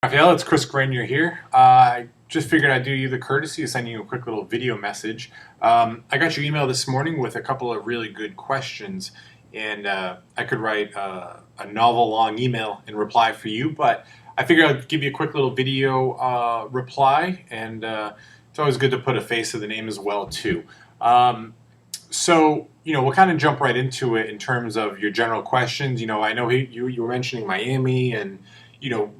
Raphael, it's Chris Grenier here. I just figured I'd do you the courtesy of sending you a quick little video message. I got your email this morning with a couple of really good questions, and I could write a novel-long email in reply for you, but I figured I'd give you a quick little video reply, and it's always good to put a face to the name as well, too. We'll kind of jump right into it in terms of your general questions. I know you were mentioning Miami and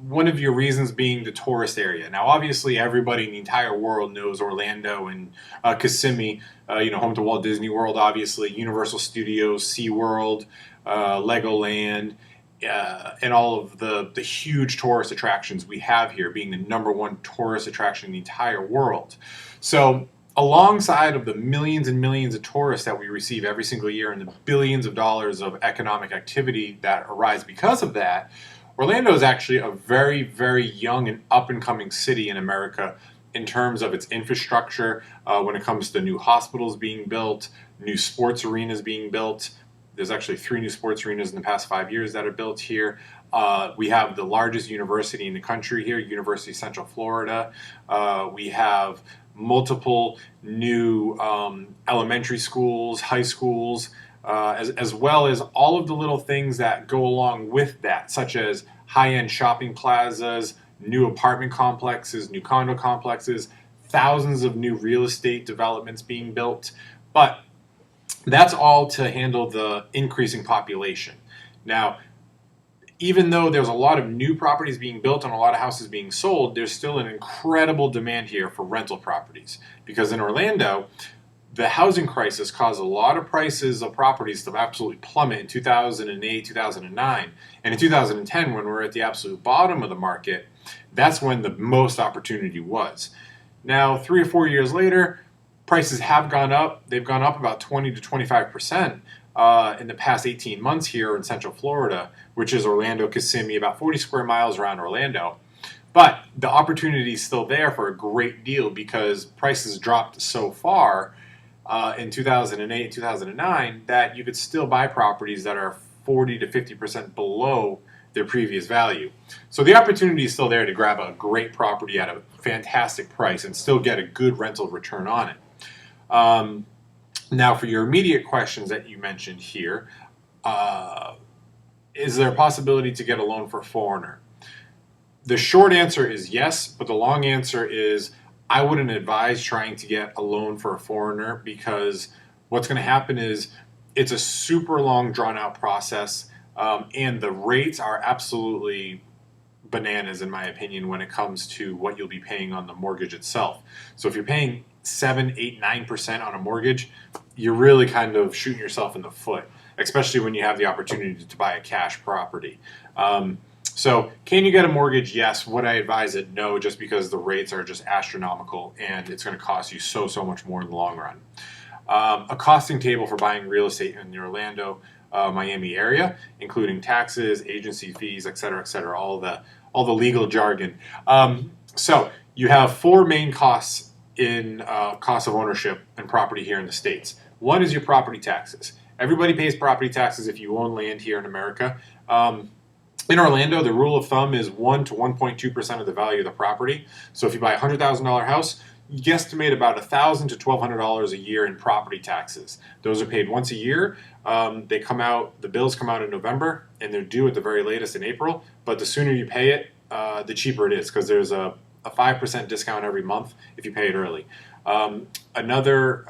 one of your reasons being the tourist area. Now, obviously, everybody in the entire world knows Orlando and Kissimmee, home to Walt Disney World, obviously, Universal Studios, SeaWorld, Legoland, and all of the huge tourist attractions we have here, being the #1 tourist attraction in the entire world. So, alongside of the millions and millions of tourists that we receive every single year and the billions of dollars of economic activity that arise because of that, Orlando is actually a very, very young and up-and-coming city in America in terms of its infrastructure, when it comes to new hospitals being built, new sports arenas being built. There's actually 3 new sports arenas in the past 5 years that are built here. We have the largest university in the country here, University of Central Florida. We have multiple new elementary schools, high schools, as well as all of the little things that go along with that, such as high-end shopping plazas, new apartment complexes, new condo complexes, thousands of new real estate developments being built. But that's all to handle the increasing population. Now, even though there's a lot of new properties being built and a lot of houses being sold, there's still an incredible demand here for rental properties. Because in Orlando, the housing crisis caused a lot of prices of properties to absolutely plummet in 2008, 2009. And in 2010, when we were at the absolute bottom of the market, that's when the most opportunity was. Now, 3 or 4 years later, prices have gone up. They've gone up about 20 to 25% in the past 18 months here in Central Florida, which is Orlando, Kissimmee, about 40 square miles around Orlando. But the opportunity is still there for a great deal because prices dropped so far in 2008, 2009, that you could still buy properties that are 40 to 50% below their previous value. So the opportunity is still there to grab a great property at a fantastic price and still get a good rental return on it. Now, for your immediate questions that you mentioned here, is there a possibility to get a loan for a foreigner? The short answer is yes, but the long answer is I wouldn't advise trying to get a loan for a foreigner, because what's going to happen is it's a super long, drawn-out process, and the rates are absolutely bananas, in my opinion, when it comes to what you'll be paying on the mortgage itself. So if you're paying 7, 8, 9% on a mortgage, you're really kind of shooting yourself in the foot, especially when you have the opportunity to buy a cash property. So can you get a mortgage? Yes. Would I advise it? No, just because the rates are just astronomical and it's going to cost you so much more in the long run. A costing table for buying real estate in the Orlando, Miami area, including taxes, agency fees, et cetera, all the legal jargon. So you have 4 main costs in cost of ownership and property here in the States. One is your property taxes. Everybody pays property taxes if you own land here in America. In Orlando, the rule of thumb is 1 to 1.2% of the value of the property. So if you buy a $100,000 house, you guesstimate about $1,000 to $1,200 a year in property taxes. Those are paid once a year. The bills come out in November, and they're due at the very latest in April. But the sooner you pay it, the cheaper it is, because there's a 5% discount every month if you pay it early. Another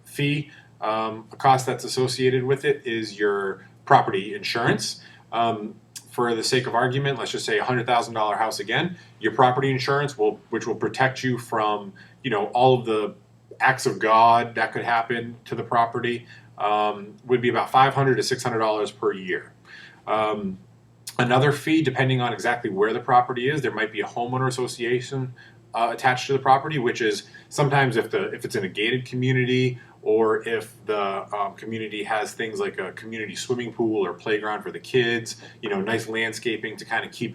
fee, a cost that's associated with it, is your property insurance. For the sake of argument, let's just say a $100,000 house again. Your property insurance, which will protect you from all of the acts of God that could happen to the property, would be about $500 to $600 per year. Another fee, depending on exactly where the property is, there might be a homeowner association attached to the property, which is sometimes if it's in a gated community, or if the community has things like a community swimming pool or playground for the kids, nice landscaping to kind of keep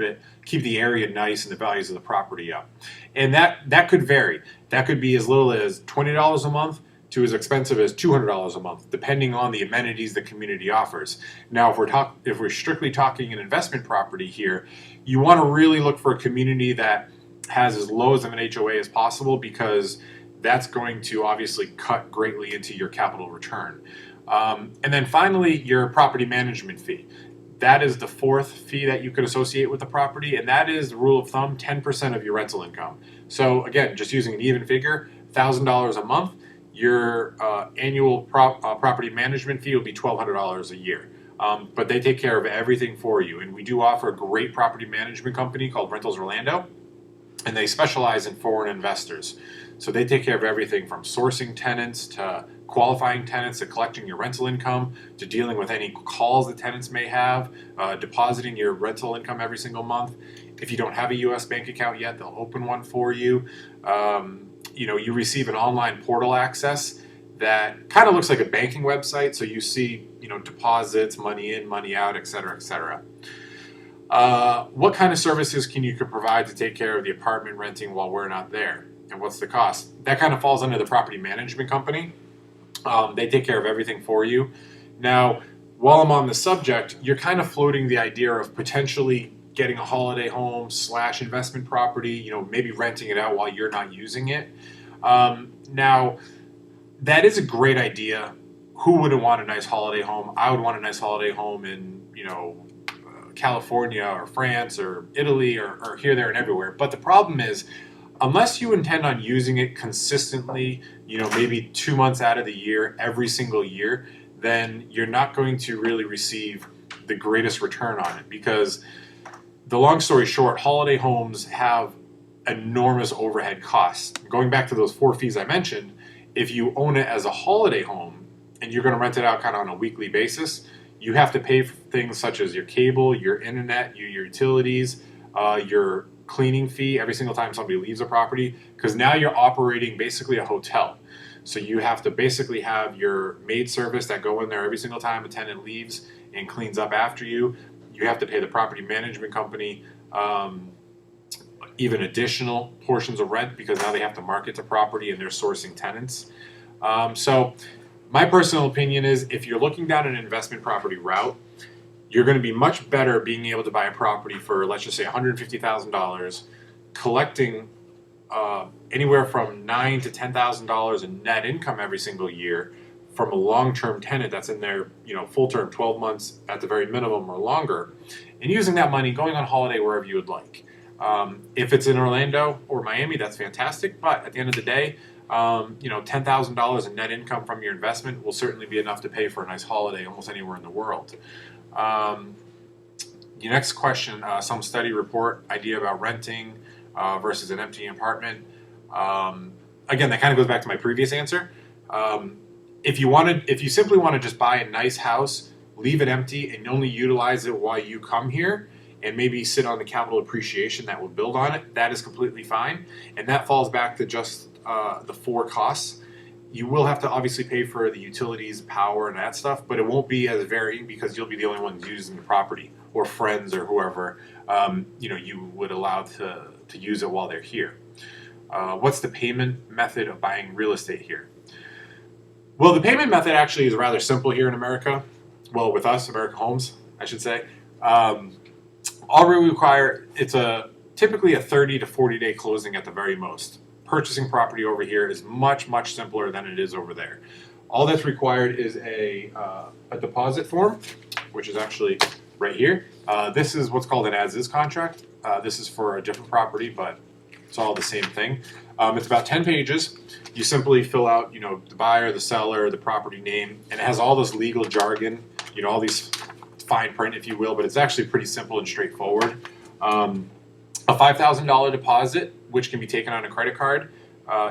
the area nice and the values of the property up. And that could vary. That could be as little as $20 a month to as expensive as $200 a month, depending on the amenities the community offers. Now, if we're strictly talking an investment property here, you want to really look for a community that has as low as of an HOA as possible, because that's going to obviously cut greatly into your capital return. And then finally, your property management fee. That is the fourth fee that you could associate with the property, and that is the rule of thumb, 10% of your rental income. So again, just using an even figure, $1,000 a month, your annual property management fee will be $1,200 a year. But they take care of everything for you. And we do offer a great property management company called Rentals Orlando, and they specialize in foreign investors. So they take care of everything from sourcing tenants to qualifying tenants to collecting your rental income to dealing with any calls the tenants may have, depositing your rental income every single month. If you don't have a U.S. bank account yet, they'll open one for you. You receive an online portal access that kind of looks like a banking website. So you see, deposits, money in, money out, et cetera, et cetera. What kind of services can you provide to take care of the apartment renting while we're not there? And what's the cost? That kind of falls under the property management company. They take care of everything for you. Now, while I'm on the subject, you're kind of floating the idea of potentially getting a holiday home / investment property, maybe renting it out while you're not using it. Now, that is a great idea. Who wouldn't want a nice holiday home? I would want a nice holiday home in, California or France or Italy or here, there, and everywhere. But the problem is, unless you intend on using it consistently, maybe 2 months out of the year, every single year, then you're not going to really receive the greatest return on it. Because the long story short, holiday homes have enormous overhead costs. Going back to those 4 fees I mentioned, if you own it as a holiday home and you're going to rent it out kind of on a weekly basis, you have to pay for things such as your cable, your internet, your utilities, your cleaning fee every single time somebody leaves a property, because now you're operating basically a hotel. So you have to basically have your maid service that go in there every single time a tenant leaves and cleans up after you. You have to pay the property management company even additional portions of rent, because now they have to market the property and they're sourcing tenants. So my personal opinion is, if you're looking down an investment property route, you're going to be much better being able to buy a property for, let's just say, $150,000, collecting anywhere from $9,000 to $10,000 in net income every single year from a long-term tenant that's in there, full-term, 12 months at the very minimum or longer, and using that money, going on holiday wherever you would like. If it's in Orlando or Miami, that's fantastic. But at the end of the day, $10,000 in net income from your investment will certainly be enough to pay for a nice holiday almost anywhere in the world. Your next question, some study report idea about renting versus an empty apartment. Again, that kind of goes back to my previous answer. If you simply want to just buy a nice house, leave it empty, and only utilize it while you come here, and maybe sit on the capital appreciation that will build on it, that is completely fine. And that falls back to just the 4 costs. You will have to obviously pay for the utilities, power, and that stuff, but it won't be as varying, because you'll be the only ones using the property, or friends or whoever you would allow to use it while they're here. What's the payment method of buying real estate here? Well, the payment method actually is rather simple here in America. Well, with us, America Homes, I should say. All we require, it's typically a 30 to 40 day closing at the very most. Purchasing property over here is much, much simpler than it is over there. All that's required is a deposit form, which is actually right here. This is what's called an as-is contract. This is for a different property, but it's all the same thing. It's about 10 pages. You simply fill out, the buyer, the seller, the property name, and it has all this legal jargon, all these fine print, if you will, but it's actually pretty simple and straightforward. A $5,000 deposit, which can be taken on a credit card,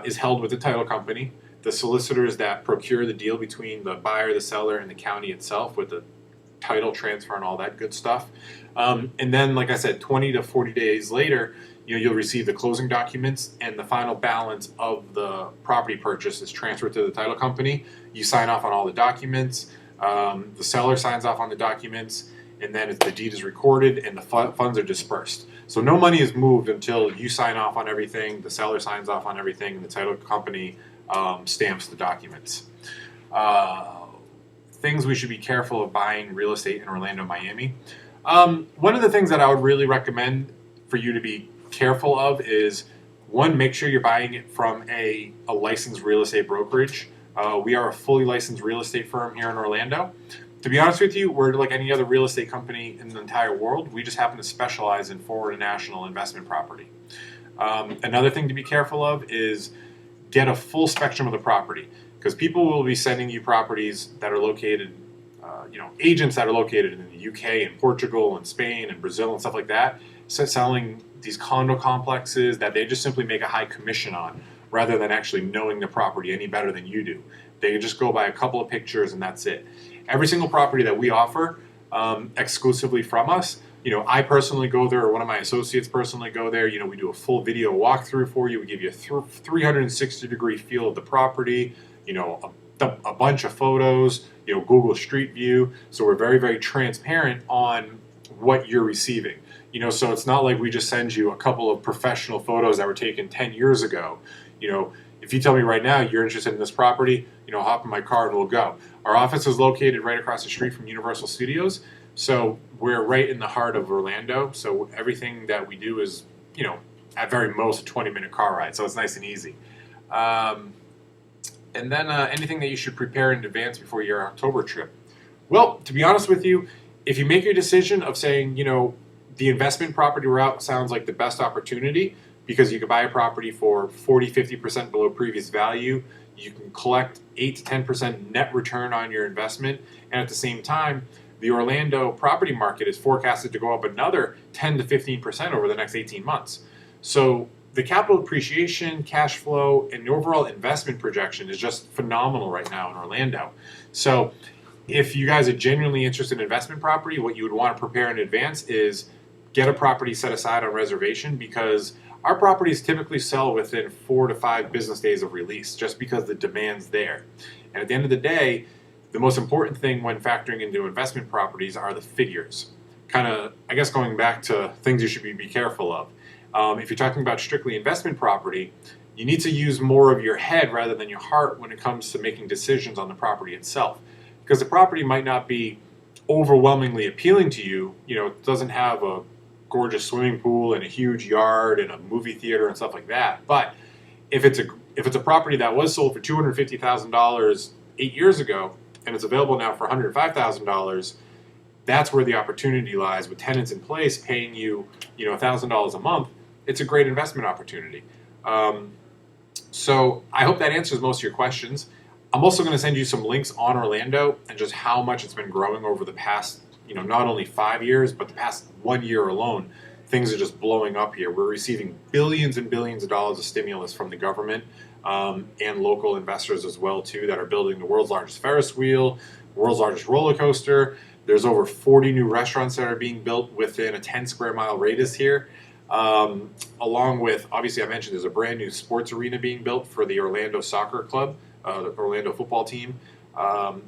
is held with the title company. The solicitors that procure the deal between the buyer, the seller, and the county itself, with the title transfer and all that good stuff. And then, like I said, 20 to 40 days later, you'll receive the closing documents, and the final balance of the property purchase is transferred to the title company. You sign off on all the documents. The seller signs off on the documents, and then the deed is recorded and the funds are dispersed. So no money is moved until you sign off on everything, the seller signs off on everything, and the title company stamps the documents. Things we should be careful of buying real estate in Orlando, Miami. One of the things that I would really recommend for you to be careful of is, one, make sure you're buying it from a licensed real estate brokerage. We are a fully licensed real estate firm here in Orlando. To be honest with you, we're like any other real estate company in the entire world. We just happen to specialize in foreign and national investment property. Another thing to be careful of is get a full spectrum of the property, because people will be sending you properties that are located, agents that are located in the UK and Portugal and Spain and Brazil and stuff like that, selling these condo complexes that they just simply make a high commission on, rather than actually knowing the property any better than you do. They just go by a couple of pictures and that's it. Every single property that we offer exclusively from us, I personally go there, or one of my associates personally go there. We do a full video walkthrough for you. We give you a 360-degree feel of the property, a bunch of photos, Google Street View. So we're very, very transparent on what you're receiving. So it's not like we just send you a couple of professional photos that were taken 10 years ago. If you tell me right now you're interested in this property, hop in my car and we'll go. Our office is located right across the street from Universal Studios. So we're right in the heart of Orlando. So everything that we do is, at very most a 20-minute car ride. So it's nice and easy. And then anything that you should prepare in advance before your October trip. Well, to be honest with you, if you make your decision of saying, the investment property route sounds like the best opportunity, because you could buy a property for 40-50% below previous value. You can collect 8 to 10% net return on your investment. And at the same time, the Orlando property market is forecasted to go up another 10 to 15% over the next 18 months. So the capital appreciation, cash flow, and the overall investment projection is just phenomenal right now in Orlando. So if you guys are genuinely interested in investment property, what you would want to prepare in advance is get a property set aside on reservation, because our properties typically sell within 4 to 5 business days of release, just because the demand's there. And at the end of the day, the most important thing when factoring into investment properties are the figures. Kind of, I guess, going back to things you should be careful of. If you're talking about strictly investment property, you need to use more of your head rather than your heart when it comes to making decisions on the property itself. Because the property might not be overwhelmingly appealing to you. It doesn't have a gorgeous swimming pool and a huge yard and a movie theater and stuff like that. But if it's a property that was sold for $250,000 8 years ago and it's available now for $105,000, that's where the opportunity lies. With tenants in place paying you, $1,000 a month, it's a great investment opportunity. So I hope that answers most of your questions. I'm also going to send you some links on Orlando and just how much it's been growing over the past, not only 5 years, but the past 1 year alone. Things are just blowing up here. We're receiving billions and billions of dollars of stimulus from the government and local investors as well, too, that are building the world's largest Ferris wheel, world's largest roller coaster. There's over 40 new restaurants that are being built within a 10 square mile radius here. Along with, obviously I mentioned, there's a brand new sports arena being built for the Orlando Soccer Club, the Orlando football team.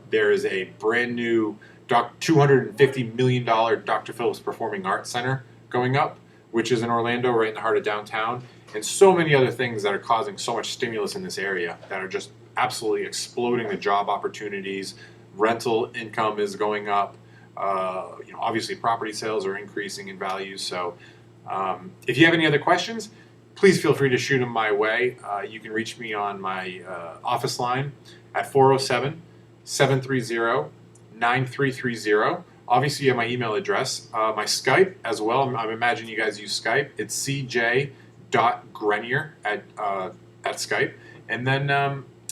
There is a brand new $250 million Dr. Phillips Performing Arts Center going up, which is in Orlando, right in the heart of downtown, and so many other things that are causing so much stimulus in this area that are just absolutely exploding the job opportunities. Rental income is going up. Obviously property sales are increasing in value. So if you have any other questions, please feel free to shoot them my way. You can reach me on my office line at 407-730-9330. Obviously, you have my email address. My Skype as well. I'm imagining you guys use Skype. It's cj.grenier at Skype. And then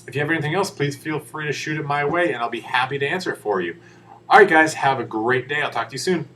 if you have anything else, please feel free to shoot it my way, and I'll be happy to answer it for you. All right, guys, have a great day. I'll talk to you soon.